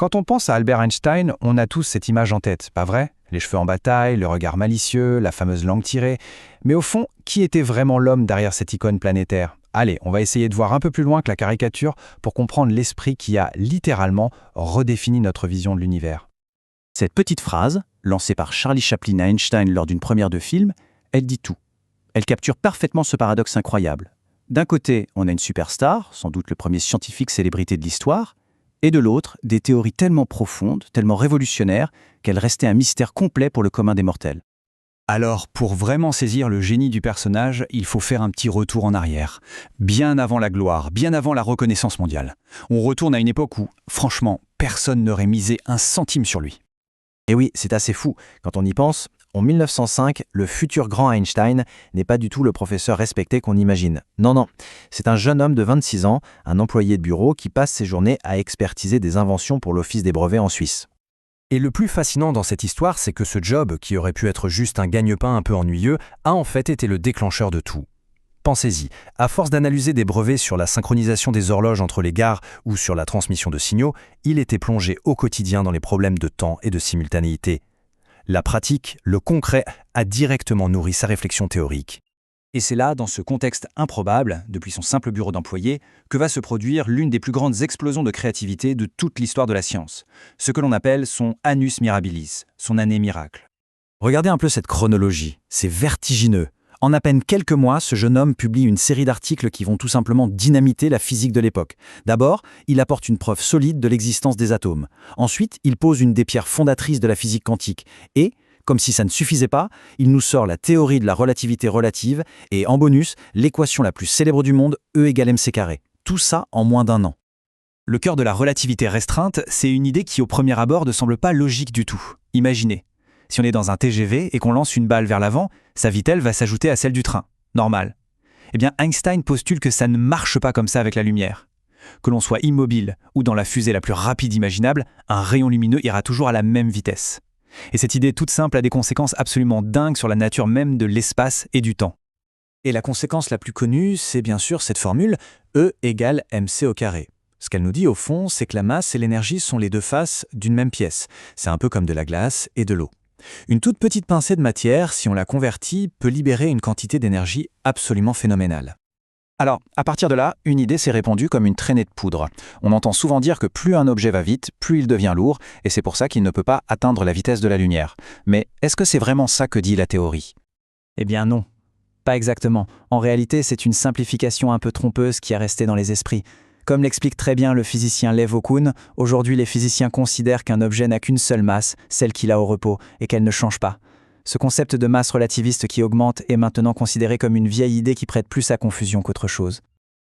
Quand on pense à Albert Einstein, on a tous cette image en tête, pas vrai? Les cheveux en bataille, le regard malicieux, la fameuse langue tirée. Mais au fond, qui était vraiment l'homme derrière cette icône planétaire? Allez, on va essayer de voir un peu plus loin que la caricature pour comprendre l'esprit qui a littéralement redéfini notre vision de l'univers. Cette petite phrase, lancée par Charlie Chaplin à Einstein lors d'une première de film, elle dit tout. Elle capture parfaitement ce paradoxe incroyable. D'un côté, on a une superstar, sans doute le premier scientifique célébrité de l'histoire, et de l'autre, des théories tellement profondes, tellement révolutionnaires, qu'elles restaient un mystère complet pour le commun des mortels. Alors, pour vraiment saisir le génie du personnage, il faut faire un petit retour en arrière. Bien avant la gloire, bien avant la reconnaissance mondiale. On retourne à une époque où, franchement, personne n'aurait misé un centime sur lui. Et oui, c'est assez fou. Quand on y pense, en 1905, le futur grand Einstein n'est pas du tout le professeur respecté qu'on imagine. Non, non, c'est un jeune homme de 26 ans, un employé de bureau qui passe ses journées à expertiser des inventions pour l'Office des brevets en Suisse. Et le plus fascinant dans cette histoire, c'est que ce job, qui aurait pu être juste un gagne-pain un peu ennuyeux, a en fait été le déclencheur de tout. Pensez-y, à force d'analyser des brevets sur la synchronisation des horloges entre les gares ou sur la transmission de signaux, il était plongé au quotidien dans les problèmes de temps et de simultanéité. La pratique, le concret, a directement nourri sa réflexion théorique. Et c'est là, dans ce contexte improbable, depuis son simple bureau d'employé, que va se produire l'une des plus grandes explosions de créativité de toute l'histoire de la science, ce que l'on appelle son annus mirabilis, son année miracle. Regardez un peu cette chronologie, c'est vertigineux. En à peine quelques mois, ce jeune homme publie une série d'articles qui vont tout simplement dynamiter la physique de l'époque. D'abord, il apporte une preuve solide de l'existence des atomes. Ensuite, il pose une des pierres fondatrices de la physique quantique. Et, comme si ça ne suffisait pas, il nous sort la théorie de la relativité relative et, en bonus, l'équation la plus célèbre du monde, E égale mc². Tout ça en moins d'un an. Le cœur de la relativité restreinte, c'est une idée qui au premier abord ne semble pas logique du tout. Imaginez. Si on est dans un TGV et qu'on lance une balle vers l'avant, sa vitesse va s'ajouter à celle du train. Normal. Eh bien, Einstein postule que ça ne marche pas comme ça avec la lumière. Que l'on soit immobile ou dans la fusée la plus rapide imaginable, un rayon lumineux ira toujours à la même vitesse. Et cette idée toute simple a des conséquences absolument dingues sur la nature même de l'espace et du temps. Et la conséquence la plus connue, c'est bien sûr cette formule E égale mc². Ce qu'elle nous dit au fond, c'est que la masse et l'énergie sont les deux faces d'une même pièce. C'est un peu comme de la glace et de l'eau. Une toute petite pincée de matière, si on la convertit, peut libérer une quantité d'énergie absolument phénoménale. Alors, à partir de là, une idée s'est répandue comme une traînée de poudre. On entend souvent dire que plus un objet va vite, plus il devient lourd, et c'est pour ça qu'il ne peut pas atteindre la vitesse de la lumière. Mais est-ce que c'est vraiment ça que dit la théorie? Eh bien non, pas exactement. En réalité, c'est une simplification un peu trompeuse qui est restée dans les esprits. Comme l'explique très bien le physicien Lev Okun, aujourd'hui les physiciens considèrent qu'un objet n'a qu'une seule masse, celle qu'il a au repos, et qu'elle ne change pas. Ce concept de masse relativiste qui augmente est maintenant considéré comme une vieille idée qui prête plus à confusion qu'autre chose.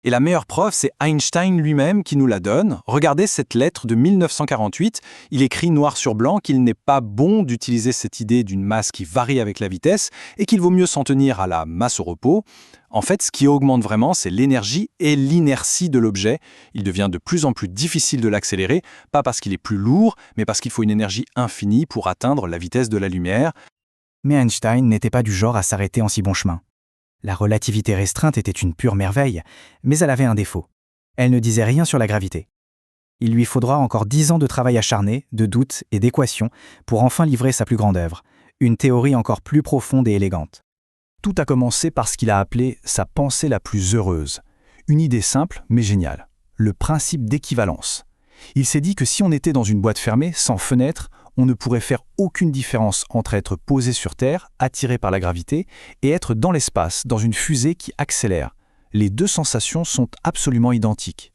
Et la meilleure preuve, c'est Einstein lui-même qui nous la donne. Regardez cette lettre de 1948. Il écrit noir sur blanc qu'il n'est pas bon d'utiliser cette idée d'une masse qui varie avec la vitesse et qu'il vaut mieux s'en tenir à la masse au repos. En fait, ce qui augmente vraiment, c'est l'énergie et l'inertie de l'objet. Il devient de plus en plus difficile de l'accélérer, pas parce qu'il est plus lourd, mais parce qu'il faut une énergie infinie pour atteindre la vitesse de la lumière. Mais Einstein n'était pas du genre à s'arrêter en si bon chemin. La relativité restreinte était une pure merveille, mais elle avait un défaut. Elle ne disait rien sur la gravité. Il lui faudra encore 10 ans de travail acharné, de doutes et d'équations pour enfin livrer sa plus grande œuvre, une théorie encore plus profonde et élégante. Tout a commencé par ce qu'il a appelé sa pensée la plus heureuse. Une idée simple mais géniale, le principe d'équivalence. Il s'est dit que si on était dans une boîte fermée, sans fenêtre, on ne pourrait faire aucune différence entre être posé sur Terre, attiré par la gravité, et être dans l'espace, dans une fusée qui accélère. Les deux sensations sont absolument identiques.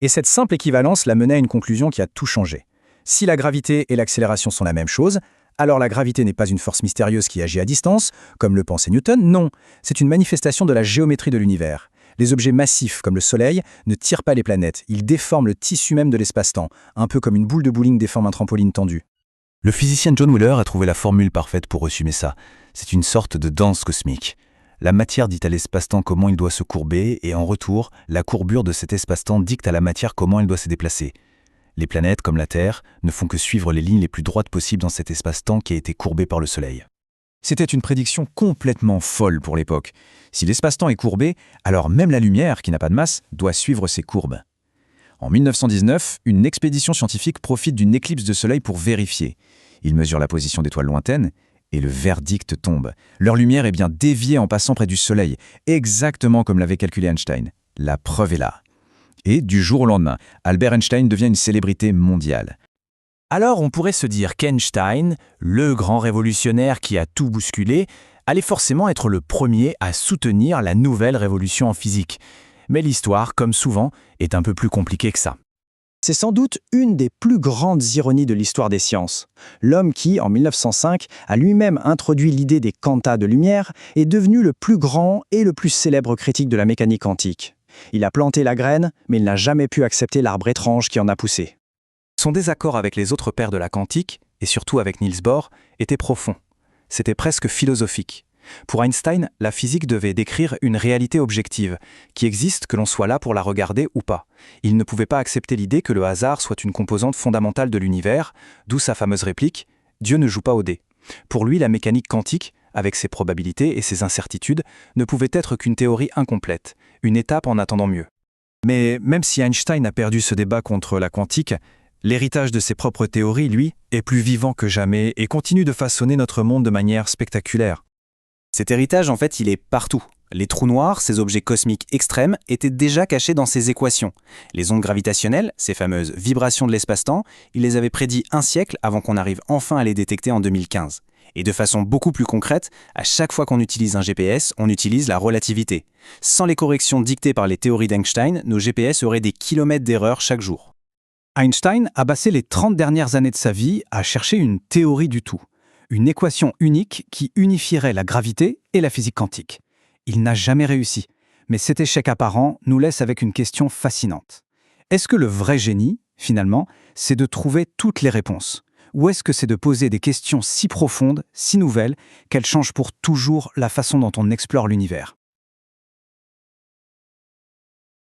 Et cette simple équivalence l'a mené à une conclusion qui a tout changé. Si la gravité et l'accélération sont la même chose, alors la gravité n'est pas une force mystérieuse qui agit à distance, comme le pensait Newton, non, c'est une manifestation de la géométrie de l'univers. Les objets massifs comme le Soleil ne tirent pas les planètes, ils déforment le tissu même de l'espace-temps, un peu comme une boule de bowling déforme un trampoline tendu. Le physicien John Wheeler a trouvé la formule parfaite pour résumer ça. C'est une sorte de danse cosmique. La matière dit à l'espace-temps comment il doit se courber, et en retour, la courbure de cet espace-temps dicte à la matière comment elle doit se déplacer. Les planètes, comme la Terre, ne font que suivre les lignes les plus droites possibles dans cet espace-temps qui a été courbé par le Soleil. C'était une prédiction complètement folle pour l'époque. Si l'espace-temps est courbé, alors même la lumière, qui n'a pas de masse, doit suivre ces courbes. En 1919, une expédition scientifique profite d'une éclipse de soleil pour vérifier. Ils mesurent la position d'étoiles lointaines et le verdict tombe. Leur lumière est bien déviée en passant près du soleil, exactement comme l'avait calculé Einstein. La preuve est là. Et du jour au lendemain, Albert Einstein devient une célébrité mondiale. Alors on pourrait se dire qu'Einstein, le grand révolutionnaire qui a tout bousculé, allait forcément être le premier à soutenir la nouvelle révolution en physique. Mais l'histoire, comme souvent, est un peu plus compliquée que ça. C'est sans doute une des plus grandes ironies de l'histoire des sciences. L'homme qui, en 1905, a lui-même introduit l'idée des quantas de lumière est devenu le plus grand et le plus célèbre critique de la mécanique quantique. Il a planté la graine, mais il n'a jamais pu accepter l'arbre étrange qui en a poussé. Son désaccord avec les autres pères de la quantique, et surtout avec Niels Bohr, était profond. C'était presque philosophique. Pour Einstein, la physique devait décrire une réalité objective, qui existe que l'on soit là pour la regarder ou pas. Il ne pouvait pas accepter l'idée que le hasard soit une composante fondamentale de l'univers, d'où sa fameuse réplique « Dieu ne joue pas au dé ». Pour lui, la mécanique quantique, avec ses probabilités et ses incertitudes, ne pouvait être qu'une théorie incomplète, une étape en attendant mieux. Mais même si Einstein a perdu ce débat contre la quantique, l'héritage de ses propres théories, lui, est plus vivant que jamais et continue de façonner notre monde de manière spectaculaire. Cet héritage, en fait, il est partout. Les trous noirs, ces objets cosmiques extrêmes, étaient déjà cachés dans ses équations. Les ondes gravitationnelles, ces fameuses vibrations de l'espace-temps, il les avait prédits un siècle avant qu'on arrive enfin à les détecter en 2015. Et de façon beaucoup plus concrète, à chaque fois qu'on utilise un GPS, on utilise la relativité. Sans les corrections dictées par les théories d'Einstein, nos GPS auraient des kilomètres d'erreur chaque jour. Einstein a passé les 30 dernières années de sa vie à chercher une théorie du tout, une équation unique qui unifierait la gravité et la physique quantique. Il n'a jamais réussi, mais cet échec apparent nous laisse avec une question fascinante. Est-ce que le vrai génie, finalement, c'est de trouver toutes les réponses ? Ou est-ce que c'est de poser des questions si profondes, si nouvelles, qu'elles changent pour toujours la façon dont on explore l'univers ?